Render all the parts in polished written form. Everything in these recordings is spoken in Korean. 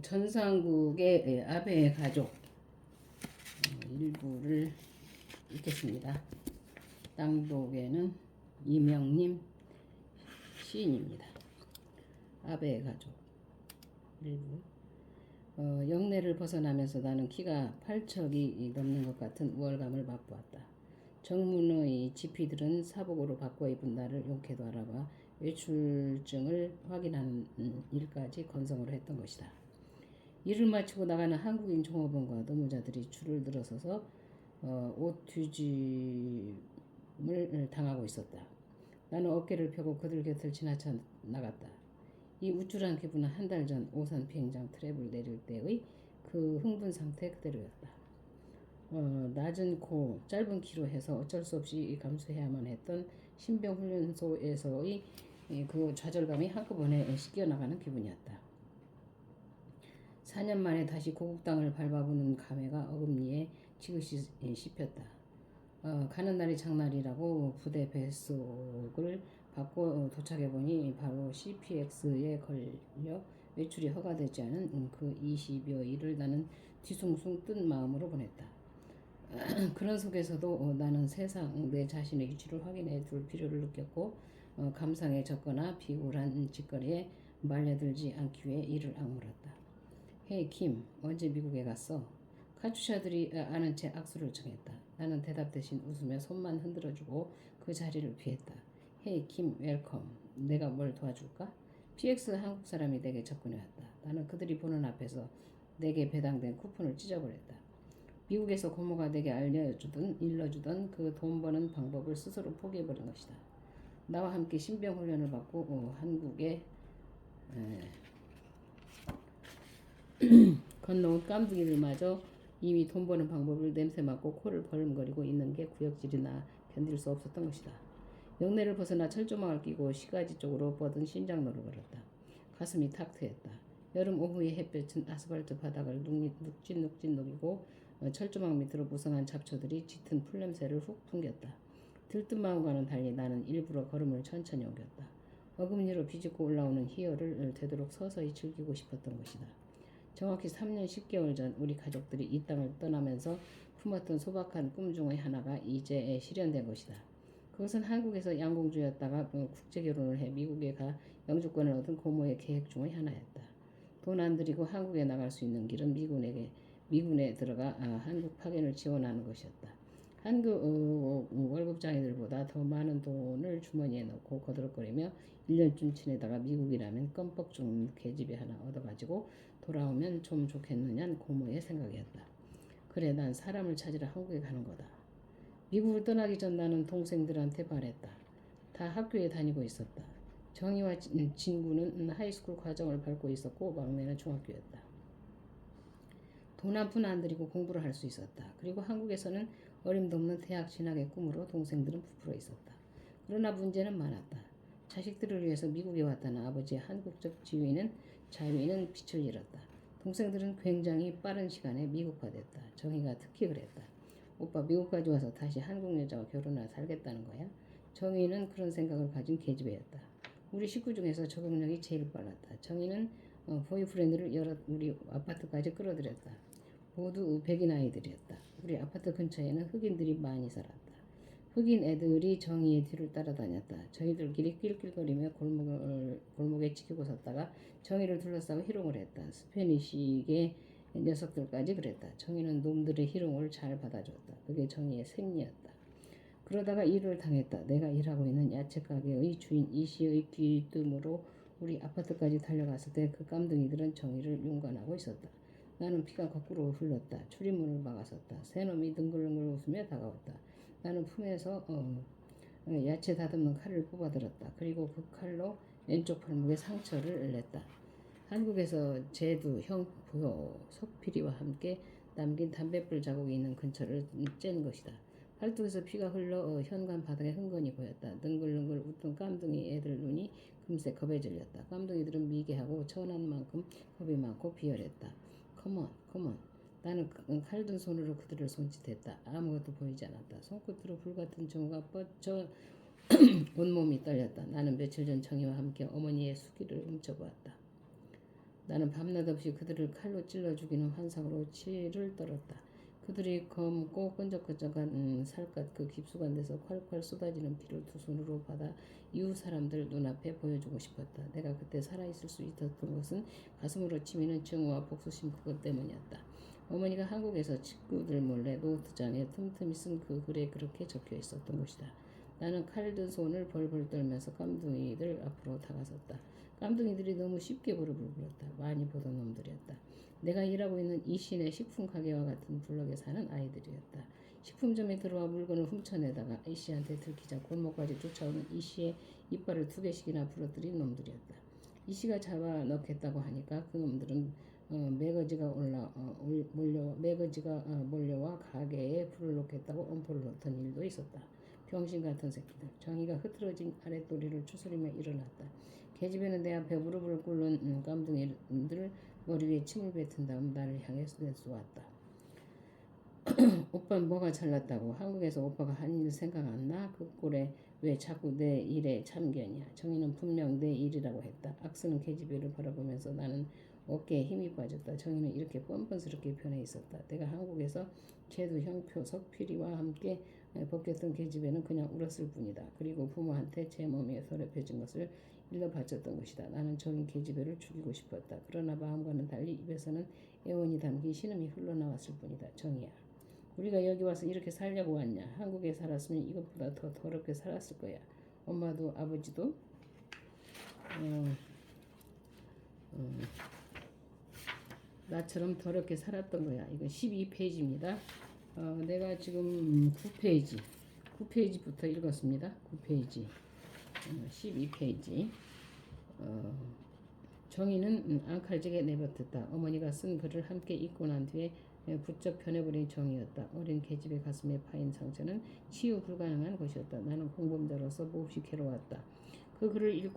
전상국의 아베의 가족 일부를 읽겠습니다. 땅독에는 이명님 시인입니다. 아베의 가족 일부. 영내를 벗어나면서 나는 키가 8척이 넘는 것 같은 우월감을 맛보았다. 정문의 지피들은 사복으로 바꿔 입은 나를 용케도 알아봐 외출증을 확인하는 일까지 건성으로 했던 것이다. 일을 마치고 나가는 한국인 종업원과 노무자들이 줄을 들어서서 옷 뒤짐을 당하고 있었다. 나는 어깨를 펴고 그들 곁을 지나쳐 나갔다. 이 우쭐한 기분은 한 달 전 오산 비행장 트랩을 내릴 때의 그 흥분 상태 그대로였다. 낮은 코, 짧은 키로 해서 어쩔 수 없이 감수해야만 했던 신병훈련소에서의 그 좌절감이 한꺼번에 씻겨나가는 기분이었다. 4년 만에 다시 고국 땅을 밟아보는 감회가 어금니에 지그시 씹혔다. 가는 날이 장날이라고 부대 뱃속을 받고 도착해보니 바로 CPX에 걸려 외출이 허가되지 않은 그 20여 일을 나는 뒤숭숭 뜬 마음으로 보냈다. 그런 속에서도 나는 세상 내 자신의 위치를 확인해 둘 필요를 느꼈고 감상에 젖거나 비굴한 짓거리에 말려들지 않기 위해 이를 악물었다. 헤이 킴, 언제 미국에 갔어? 카투샤들이 아는 채 악수를 청했다. 나는 대답 대신 웃으며 손만 흔들어주고 그 자리를 피했다. 헤이 킴, 웰컴. 내가 뭘 도와줄까? PX 한국 사람이 내게 접근해왔다. 나는 그들이 보는 앞에서 내게 배당된 쿠폰을 찢어버렸다. 미국에서 고모가 내게 일러주던 그 돈 버는 방법을 스스로 포기해버린 것이다. 나와 함께 신병 훈련을 받고 한국에 건너온 깜둥이들마저 이미 돈 버는 방법을 냄새 맡고 코를 벌름거리고 있는 게 구역질이나 견딜 수 없었던 것이다. 영내를 벗어나 철조망을 끼고 시가지 쪽으로 뻗은 신장로를 걸었다. 가슴이 탁 트였다. 여름 오후의 햇볕은 아스팔트 바닥을 눅진눅진 녹이고 철조망 밑으로 무성한 잡초들이 짙은 풀냄새를 훅 풍겼다. 들뜬 마음과는 달리 나는 일부러 걸음을 천천히 옮겼다. 어금니로 비집고 올라오는 희열을 되도록 서서히 즐기고 싶었던 것이다. 정확히 3년 10개월 전 우리 가족들이 이 땅을 떠나면서 품었던 소박한 꿈 중의 하나가 이제 실현된 것이다. 그것은 한국에서 양공주였다가 국제결혼을 해 미국에 가 영주권을 얻은 고모의 계획 중의 하나였다. 돈 안 들이고 한국에 나갈 수 있는 길은 미군에 들어가 한국 파견을 지원하는 것이었다. 한국 월급장애들보다 더 많은 돈을 주머니에 넣고 거들거리며 1년쯤 지내다가 미국이라면 껌뻑 죽는 계집애 하나 얻어가지고 돌아오면 좀 좋겠느냐는 고모의 생각이었다. 그래, 난 사람을 찾으러 한국에 가는 거다. 미국을 떠나기 전 나는 동생들한테 말했다. 다 학교에 다니고 있었다. 정희와 진구는 하이스쿨 과정을 밟고 있었고 막내는 중학교였다. 돈 한 푼 안 들이고 공부를 할 수 있었다. 그리고 한국에서는 어림도 없는 대학 진학의 꿈으로 동생들은 부풀어 있었다. 그러나 문제는 많았다. 자식들을 위해서 미국에 왔다는 아버지의 한국적 자유에는 빛을 잃었다. 동생들은 굉장히 빠른 시간에 미국화됐다. 정희가 특히 그랬다. 오빠 미국까지 와서 다시 한국 여자와 결혼하여 살겠다는 거야? 정희는 그런 생각을 가진 계집애였다. 우리 식구 중에서 적응력이 제일 빨랐다. 정희는 보이프렌드를 우리 아파트까지 끌어들였다. 모두 백인 아이들이었다. 우리 아파트 근처에는 흑인들이 많이 살았다. 흑인 애들이 정희의 뒤를 따라다녔다. 저희들끼리 낄낄거리며 골목에 지키고 섰다가 정희를 둘러싸고 희롱을 했다. 스페니쉬계 녀석들까지 그랬다. 정희는 놈들의 희롱을 잘 받아줬다. 그게 정희의 생리였다. 그러다가 일을 당했다. 내가 일하고 있는 야채 가게의 주인 이씨의 귀뜸으로 우리 아파트까지 달려갔을 때 그 깜둥이들은 정희를 윤관하고 있었다. 나는 피가 거꾸로 흘렀다. 출입문을 막아섰다. 새 놈이 능글능글 웃으며 다가왔다. 나는 품에서 야채 다듬는 칼을 뽑아들었다. 그리고 그 칼로 왼쪽 팔목에 상처를 냈다. 한국에서 제두, 형표, 석필이와 함께 남긴 담뱃불 자국이 있는 근처를 짠 것이다. 팔뚝에서 피가 흘러 현관 바닥에 흥건히 보였다. 능글능글 웃던 깜둥이 애들 눈이 금세 겁에 질렸다. 깜둥이들은 미개하고 천한 만큼 겁이 많고 비열했다. 컴온. 나는 칼든 손으로 그들을 손짓했다. 아무것도 보이지 않았다. 손끝으로 불같은 정우가 뻗쳐 온몸이 떨렸다. 나는 며칠 전 정희와 함께 어머니의 수기를 훔쳐보았다. 나는 밤낮 없이 그들을 칼로 찔러 죽이는 환상으로 치를 떨었다. 그들이 검고 끈적끈적한 살갗 그 깊숙한 데서 콸콸 쏟아지는 피를 두 손으로 받아 이웃 사람들 눈앞에 보여주고 싶었다. 내가 그때 살아있을 수 있었던 것은 가슴으로 치미는 증오와 복수심 그것 때문이었다. 어머니가 한국에서 친구들 몰래 노트장에 틈틈이 쓴 그 글에 그렇게 적혀 있었던 것이다. 나는 칼 든 손을 벌벌 떨면서 깜둥이들 앞으로 다가섰다. 깜둥이들이 너무 쉽게 무릎을 꿇었다. 많이 보던 놈들이었다. 내가 일하고 있는 이신의 식품 가게와 같은 블럭에 사는 아이들이었다. 식품점에 들어와 물건을 훔쳐내다가 이씨한테 들키자 골목까지 쫓아오는 이씨의 이빨을 2개씩이나 부러뜨린 놈들이었다. 이씨가 잡아 넣겠다고 하니까 그 놈들은 매거지가 몰려와 가게에 불을 놓겠다고 엄포를 놓던 일도 있었다. 병신 같은 새끼들. 정의가 흐트러진 아랫도리를 추스리며 일어났다. 계집애는 내 앞에 무릎을 꿇는 깜둥이들 머리 위에 침을 뱉은 다음 나를 향해 내쏘았다. 오빠는 뭐가 잘났다고? 한국에서 오빠가 한 일 생각 안 나? 그 꼴에 왜 자꾸 내 일에 참견이야? 정의는 분명 내 일이라고 했다. 악쓰는 계집애를 바라보면서 나는 어깨에 힘이 빠졌다. 정의는 이렇게 뻔뻔스럽게 변해 있었다. 내가 한국에서 제도 형표 석필이와 함께 벗겼던 계집애는 그냥 울었을 뿐이다. 그리고 부모한테 제 몸에 더럽혀진 것을 일러 바쳤던 것이다. 나는 저긴 계집애를 죽이고 싶었다. 그러나 마음과는 달리 입에서는 애원이 담긴 신음이 흘러나왔을 뿐이다. 정의야. 우리가 여기 와서 이렇게 살려고 왔냐? 한국에 살았으면 이것보다 더 더럽게 살았을 거야. 엄마도 아버지도 나처럼 더럽게 살았던 거야. 이거 12페이지입니다. 내가 지금 9페이지부터 읽었습니다. 9페이지, 12페이지. 정의는 앙칼지게 내버렸다. 어머니가 쓴 글을 함께 읽고 난 뒤에 부쩍 변해버린 정의였다. 어린 계집의 가슴에 파인 상처는 치유 불가능한 것이었다. 나는 공범자로서 몹시 괴로웠다. 그 글을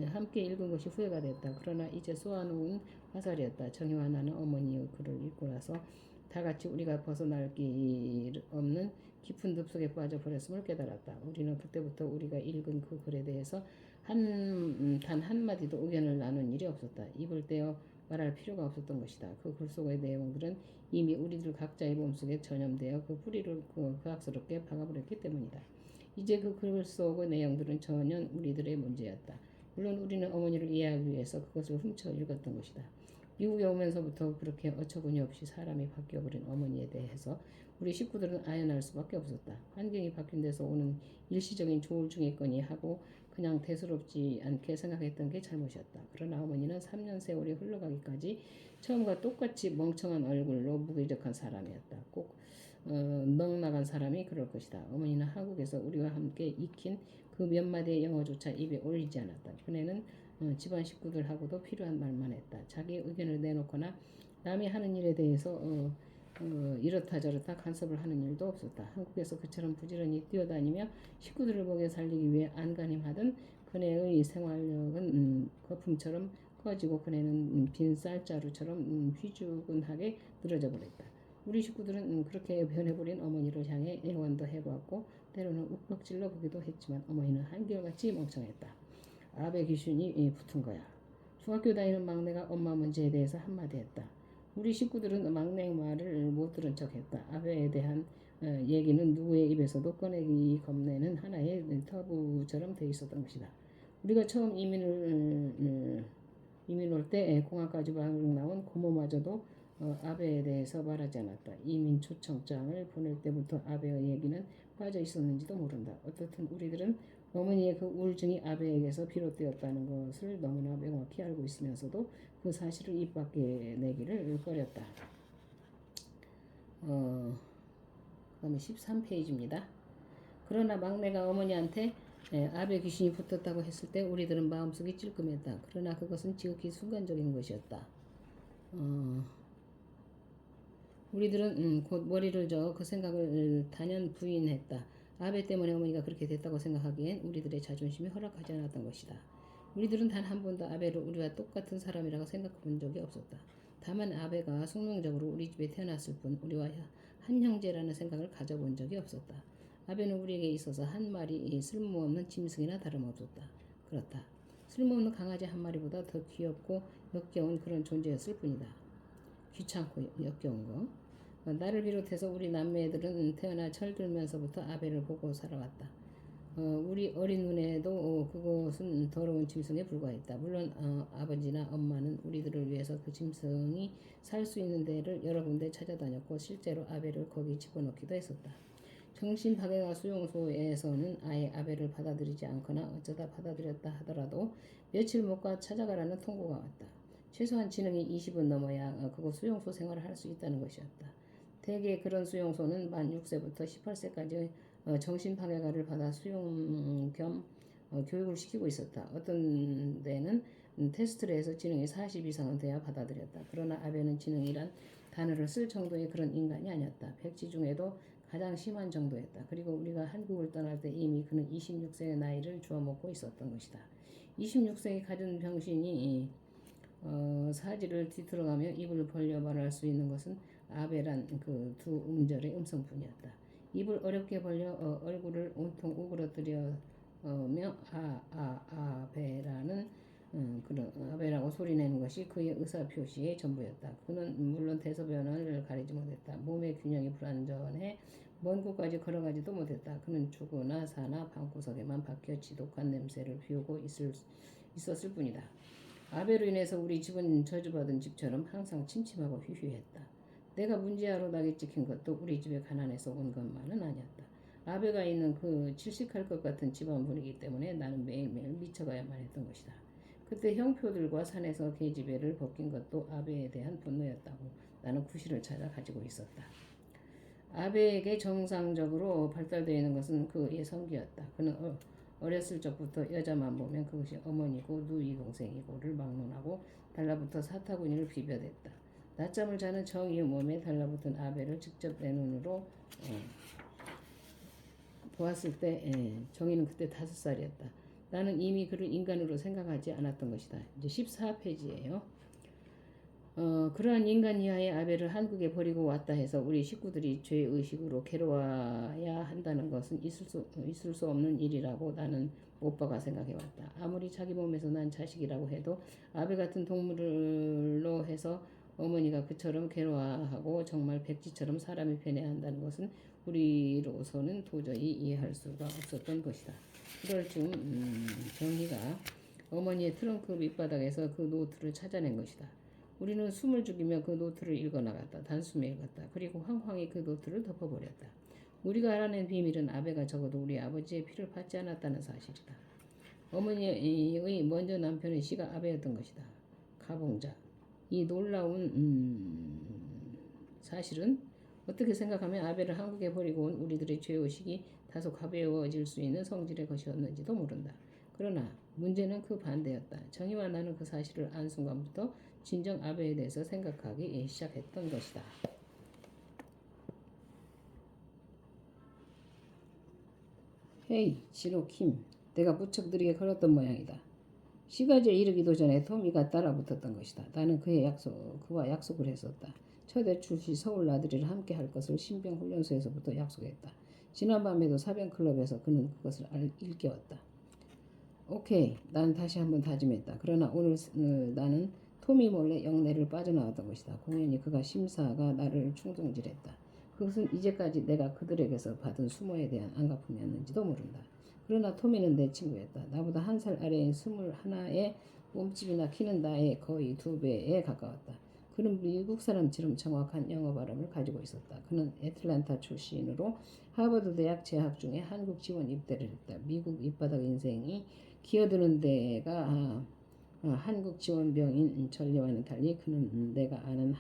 함께 읽은 것이 후회가 됐다. 그러나 이제 쏘아놓은 화살이었다. 정의와 나는 어머니의 글을 읽고 나서 다 같이 우리가 벗어날 길 없는 깊은 늪속에 빠져버렸음을 깨달았다. 우리는 그때부터 우리가 읽은 그 글에 대해서 단 한마디도 의견을 나눈 일이 없었다. 입을 떼어 말할 필요가 없었던 것이다. 그 글 속의 내용들은 이미 우리들 각자의 몸속에 전염되어 그 뿌리를 그악스럽게 박아버렸기 때문이다. 이제 그 글 속의 내용들은 전혀 우리들의 문제였다. 물론 우리는 어머니를 이해하기 위해서 그것을 훔쳐 읽었던 것이다. 미국에 오면서부터 그렇게 어처구니 없이 사람이 바뀌어버린 어머니에 대해서 우리 식구들은 아연할 수밖에 없었다. 환경이 바뀐 데서 오는 일시적인 조울증이거니 하고 그냥 대수롭지 않게 생각했던 게 잘못이었다. 그러나 어머니는 3년 세월이 흘러가기까지 처음과 똑같이 멍청한 얼굴로 무기력한 사람이었다. 꼭 넉나간 사람이 그럴 것이다. 어머니는 한국에서 우리와 함께 익힌 그 몇 마디의 영어조차 입에 올리지 않았다. 그네는 집안 식구들하고도 필요한 말만 했다. 자기 의견을 내놓거나 남이 하는 일에 대해서 이렇다 저렇다 간섭을 하는 일도 없었다. 한국에서 그처럼 부지런히 뛰어다니며 식구들을 먹여 살리기 위해 안간힘하던 그네의 생활력은 거품처럼 꺼지고 그네는 빈 쌀자루처럼 휘주근하게 늘어져 버렸다. 우리 식구들은 그렇게 변해버린 어머니를 향해 애원도 해보았고 때로는 욱박질러 보기도 했지만 어머니는 한결같이 멍청했다. 아베 귀신이 붙은 거야. 중학교 다니는 막내가 엄마 문제에 대해서 한마디 했다. 우리 식구들은 막내 말을 못 들은 척했다. 아베에 대한 얘기는 누구의 입에서도 꺼내기 겁내는 하나의 터부처럼 돼 있었던 것이다. 우리가 처음 이민 올 때 공항까지 방금 나온 고모마저도 아베에 대해서 말하지 않았다. 이민 초청장을 보낼 때부터 아베의 얘기는 빠져 있었는지도 모른다. 어떻든 우리들은 어머니의 그 우울증이 아베에게서 비롯되었다는 것을 너무나 명확히 알고 있으면서도 그 사실을 입 밖에 내기를 꺼렸다. 그다음에 13페이지입니다. 그러나 막내가 어머니한테 아베 귀신이 붙었다고 했을 때 우리들은 마음속이 찔끔했다. 그러나 그것은 지극히 순간적인 것이었다. 우리들은 곧 머리를 저어 그 생각을 단연 부인했다. 아베 때문에 어머니가 그렇게 됐다고 생각하기엔 우리들의 자존심이 허락하지 않았던 것이다. 우리들은 단 한 번도 아베를 우리와 똑같은 사람이라고 생각해 본 적이 없었다. 다만 아베가 숙명적으로 우리 집에 태어났을 뿐 우리와 한 형제라는 생각을 가져본 적이 없었다. 아베는 우리에게 있어서 한 마리 쓸모없는 짐승이나 다름없었다. 그렇다. 쓸모없는 강아지 한 마리보다 더 귀엽고 역겨운 그런 존재였을 뿐이다. 귀찮고 역겨운 거. 나를 비롯해서 우리 남매들은 태어나 철들면서부터 아벨을 보고 살아왔다. 우리 어린 눈에도 그것은 더러운 짐승에 불과했다. 물론 아버지나 엄마는 우리들을 위해서 그 짐승이 살 수 있는 데를 여러 군데 찾아다녔고 실제로 아벨을 거기 집어넣기도 했었다. 정신박애가 수용소에서는 아예 아벨을 받아들이지 않거나 어쩌다 받아들였다 하더라도 며칠 못 가 찾아가라는 통보가 왔다. 최소한 지능이 20은 넘어야 그곳 수용소 생활을 할 수 있다는 것이었다. 대개 그런 수용소는 만 6세부터 18세까지 정신박애가를 받아 수용 겸 교육을 시키고 있었다. 어떤 데는 테스트를 해서 지능이 40 이상은 돼야 받아들였다. 그러나 아벨은 지능이란 단어를 쓸 정도의 그런 인간이 아니었다. 백지 중에도 가장 심한 정도였다. 그리고 우리가 한국을 떠날 때 이미 그는 26세의 나이를 주워먹고 있었던 것이다. 26세의 가진 병신이 사지를 뒤틀어가며 입을 벌려 말할 수 있는 것은 아베란 그 두 음절의 음성뿐이었다. 입을 어렵게 벌려 얼굴을 온통 우그러뜨려며 아베라는 그런 아베라고 소리내는 것이 그의 의사표시의 전부였다. 그는 물론 대소변을 가리지 못했다. 몸의 균형이 불완전해 먼 곳까지 걸어가지도 못했다. 그는 죽으나 사나 방구석에만 박혀 지독한 냄새를 피우고 있었을 뿐이다. 아베로 인해서 우리 집은 저주받은 집처럼 항상 침침하고 휘휘했다. 내가 문제아로 낙에 찍힌 것도 우리 집에 가난해서 온 것만은 아니었다. 아베가 있는 그 질식할 것 같은 집안 분위기 때문에 나는 매일매일 미쳐가야만 했던 것이다. 그때 형표들과 산에서 계집애를 벗긴 것도 아베에 대한 분노였다고 나는 구실을 찾아 가지고 있었다. 아베에게 정상적으로 발달되어 있는 것은 그의 성기였다. 그는 어렸을 적부터 여자만 보면 그것이 어머니고 누이 동생이고를 막론하고 달라붙어 사타구니를 비벼댔다. 낮잠을 자는 정의의 몸에 달라붙은 아벨을 직접 내 눈으로 보았을 때 정의는 그때 5살이었다. 나는 이미 그를 인간으로 생각하지 않았던 것이다. 이제 14페이지예요. 그러한 인간 이하의 아벨을 한국에 버리고 왔다 해서 우리 식구들이 죄의식으로 괴로워야 한다는 것은 있을 수 없는 일이라고 나는 못 박아 생각해왔다. 아무리 자기 몸에서 난 자식이라고 해도 아벨 같은 동물로 해서 어머니가 그처럼 괴로워하고 정말 백지처럼 사람이 변해야 한다는 것은 우리로서는 도저히 이해할 수가 없었던 것이다. 그럴 즈음 정희가 어머니의 트렁크 밑바닥에서 그 노트를 찾아낸 것이다. 우리는 숨을 죽이며 그 노트를 읽어나갔다. 단숨에 읽었다. 그리고 황황히 그 노트를 덮어버렸다. 우리가 알아낸 비밀은 아베가 적어도 우리 아버지의 피를 받지 않았다는 사실이다. 어머니의 먼저 남편의 씨가 아베였던 것이다. 가봉자. 이 놀라운 사실은 어떻게 생각하면 아베를 한국에 버리고 온 우리들의 죄의식이 다소 가벼워질 수 있는 성질의 것이었는지도 모른다. 그러나 문제는 그 반대였다. 정희와 나는 그 사실을 안 순간부터 진정 아베에 대해서 생각하기 시작했던 것이다. 헤이, 지로킴. 내가 무척 느리게 걸었던 모양이다. 시가지에 이르기도 전에 토미가 따라붙었던 것이다. 나는 그와 약속을 했었다. 첫해 출시 서울 나들이를 함께 할 것을 신병훈련소에서부터 약속했다. 지난밤에도 사병클럽에서 그는 그것을 일깨웠다. 오케이, 난 다시 한번 다짐했다. 그러나 오늘 나는 토미 몰래 영내를 빠져나왔던 것이다. 공연히 그가 심사가 나를 충동질했다. 그것은 이제까지 내가 그들에게서 받은 수모에 대한 안갚음이었는지도 모른다. 그러나 토미는 내 친구였다. 나보다 1살 아래인 21의 몸집이나 키는 나의 거의 2배에 가까웠다. 그는 미국 사람처럼 정확한 영어 발음을 가지고 있었다. 그는 애틀랜타 출신으로 하버드 대학 재학 중에 한국 지원 입대를 했다. 미국 밑바닥 인생이 기어드는 데가 한국 지원병인 전례와는 달리 그는 내가 아는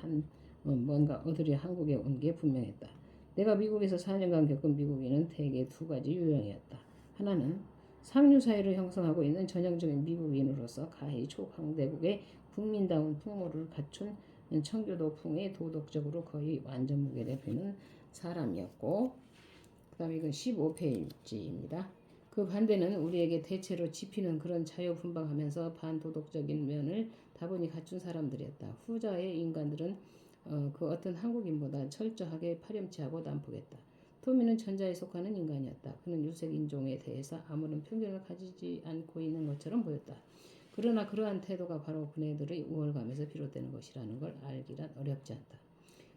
뭔가 얻으려 한국에 온 게 분명했다. 내가 미국에서 4년간 겪은 미국인은 대개 2가지 유형이었다. 하나는 상류 사회를 형성하고 있는 전형적인 미국인으로서 가히 초강대국의 국민다운 풍모를 갖춘 청교도풍의 도덕적으로 거의 완전 무게되는 사람이었고, 그 다음에 이건 15페이지입니다. 그 반대는 우리에게 대체로 집히는 그런 자유분방하면서 반도덕적인 면을 다분히 갖춘 사람들이었다. 후자의 인간들은 그 어떤 한국인보다 철저하게 파렴치하고 난폭했다. 토미는 전자에 속하는 인간이었다. 그는 유색 인종에 대해서 아무런 편견을 가지지 않고 있는 것처럼 보였다. 그러나 그러한 태도가 바로 그네들의 우월감에서 비롯되는 것이라는 걸 알기란 어렵지 않다.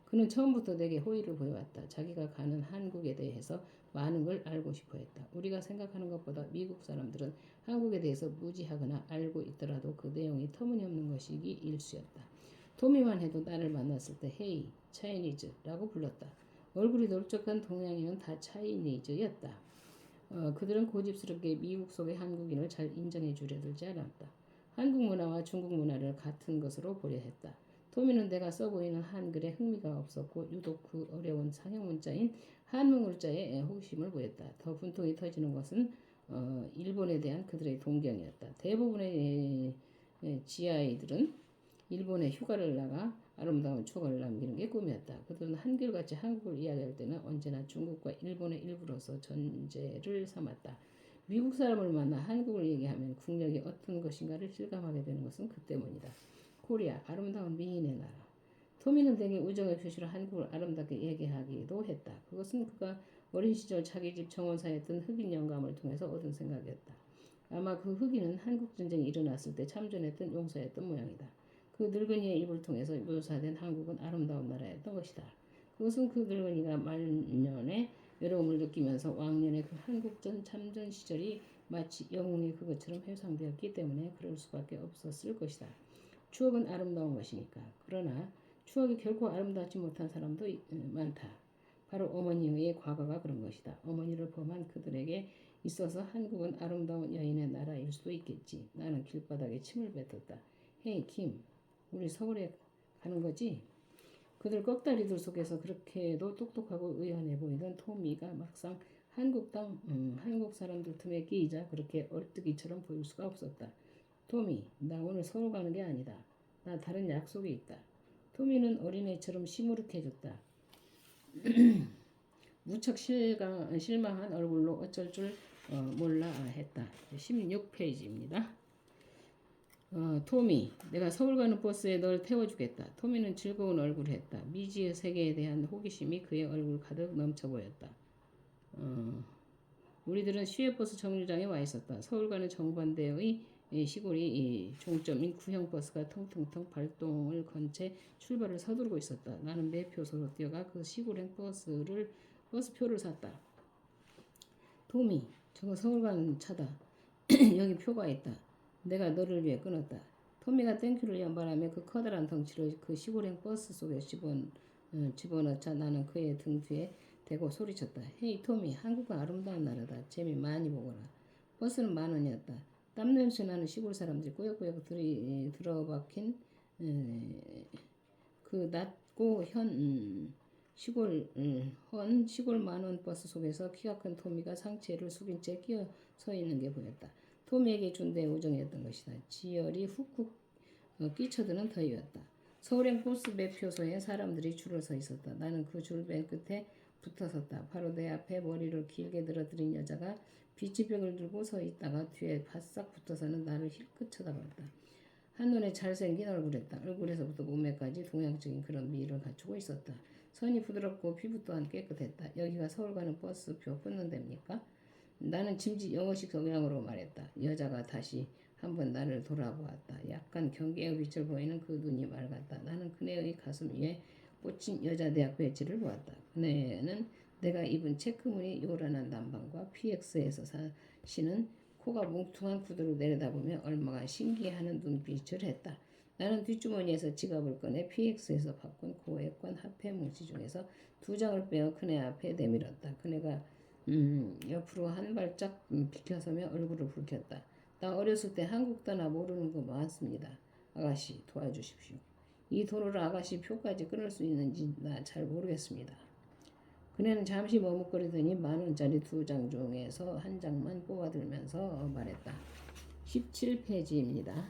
그는 처음부터 내게 호의를 보여왔다. 자기가 가는 한국에 대해서 많은 걸 알고 싶어 했다. 우리가 생각하는 것보다 미국 사람들은 한국에 대해서 무지하거나 알고 있더라도 그 내용이 터무니없는 것이기 일쑤였다. 토미만 해도 나를 만났을 때 헤이, 차이니즈라고 불렀다. 얼굴이 넓적한 동양인은 다 차이니즈였다. 그들은 고집스럽게 미국 속의 한국인을 잘 인정해 주려 들지 않았다. 한국 문화와 중국 문화를 같은 것으로 보려 했다. 토미는 내가 써보이는 한글에 흥미가 없었고 유독 그 어려운 상형 문자인 한문 글자에 호기심을 보였다. 더 분통이 터지는 것은 일본에 대한 그들의 동경이었다. 대부분의 지아이들은 일본에 휴가를 나가 아름다운 추억을 남기는 게 꿈이었다. 그들은 한결같이 한국을 이야기할 때는 언제나 중국과 일본의 일부로서 전제를 삼았다. 미국 사람을 만나 한국을 얘기하면 국력이 어떤 것인가를 실감하게 되는 것은 그 때문이다. 코리아, 아름다운 미인의 나라. 토미는 대개 우정의 표시로 한국을 아름답게 얘기하기도 했다. 그것은 그가 어린 시절 자기 집 정원사에 뜬 흑인 영감을 통해서 얻은 생각이었다. 아마 그 흑인은 한국전쟁이 일어났을 때 참전했던 용사였던 모양이다. 그 늙은이의 입을 통해서 묘사된 한국은 아름다운 나라였던 것이다. 그것은 그 늙은이가 말년에 외로움을 느끼면서 왕년의 그 한국전 참전 시절이 마치 영웅의 그것처럼 회상되었기 때문에 그럴 수밖에 없었을 것이다. 추억은 아름다운 것이니까. 그러나 추억이 결코 아름답지 못한 사람도 많다. 바로 어머니의 과거가 그런 것이다. 어머니를 범한 그들에게 있어서 한국은 아름다운 여인의 나라일 수도 있겠지. 나는 길바닥에 침을 뱉었다. 헤이 킴, 우리 서울에 가는 거지? 그들 꺽다리들 속에서 그렇게도 똑똑하고 의연해 보이던 토미가 막상 한국 사람들 틈에 끼이자 그렇게 얼뜨기처럼 보일 수가 없었다. 토미, 나 오늘 서울 가는 게 아니다. 나 다른 약속이 있다. 토미는 어린애처럼 시무룩해졌다. 무척 실망한 얼굴로 어쩔 줄 몰라 했다. 16페이지입니다. 토미, 내가 서울 가는 버스에 널 태워주겠다. 토미는 즐거운 얼굴을 했다. 미지의 세계에 대한 호기심이 그의 얼굴 가득 넘쳐 보였다. 우리들은 시외버스 정류장에 와 있었다. 서울 가는 정반대의 시골이 종점인 구형 버스가 텅텅텅 발동을 건 채 출발을 서두르고 있었다. 나는 매표소로 뛰어가 그 시골행 버스표를 샀다. 토미, 저거 서울 가는 차다. 여기 표가 있다. 내가 너를 위해 끊었다. 토미가 땡큐를 연발하며 그 커다란 덩치를 그 시골행 버스 속에 집어넣자 나는 그의 등 뒤에 대고 소리쳤다. 헤이 토미, 한국은 아름다운 나라다. 재미 많이 보거라. 버스는 10,000원이었다. 땀냄새 나는 시골 사람들이 꾸역꾸역 들어박힌 그 낮고 시골 만원 버스 속에서 키가 큰 토미가 상체를 숙인 채 끼어 서 있는 게 보였다. 토미에게 준 내 우정이었던 것이다. 지열이 훅훅 끼쳐드는 더위였다. 서울행 버스 매표소에 사람들이 줄을 서 있었다. 나는 그 줄 맨 끝에 붙어 섰다. 바로 내 앞에 머리를 길게 늘어뜨린 여자가 비치백을 들고 서 있다가 뒤에 바싹 붙어서는 나를 힐끗 쳐다봤다. 한눈에 잘생긴 얼굴이었다. 얼굴에서부터 몸매까지 동양적인 그런 미를 갖추고 있었다. 선이 부드럽고 피부 또한 깨끗했다. 여기가 서울 가는 버스표 끊는 데입니까? 나는 짐짓 영어식 동양으로 말했다. 여자가 다시 한번 나를 돌아보았다. 약간 경계의 빛을 보이는 그 눈이 맑았다. 나는 그네의 가슴 위에 꽂힌 여자 대학 배지를 보았다. 그네는 내가 입은 체크무늬 요란한 남방과 PX에서 사시는 코가 뭉퉁한 구두를 내려다보며 얼마가 신기해하는 눈빛을 했다. 나는 뒷주머니에서 지갑을 꺼내 PX에서 바꾼 고액권 화폐 뭉치 중에서 2장을 빼어 그네 앞에 내밀었다. 그네가 옆으로 한 발짝 비켜서며 얼굴을 붉혔다. 나 어렸을 때 한국 단어 모르는 거 많습니다. 아가씨 도와주십시오. 이 돈으로 아가씨 표까지 끊을 수 있는지 나 잘 모르겠습니다. 그네는 잠시 머뭇거리더니 10,000원짜리 2장 중에서 한 장만 뽑아들면서 말했다. 17페이지입니다.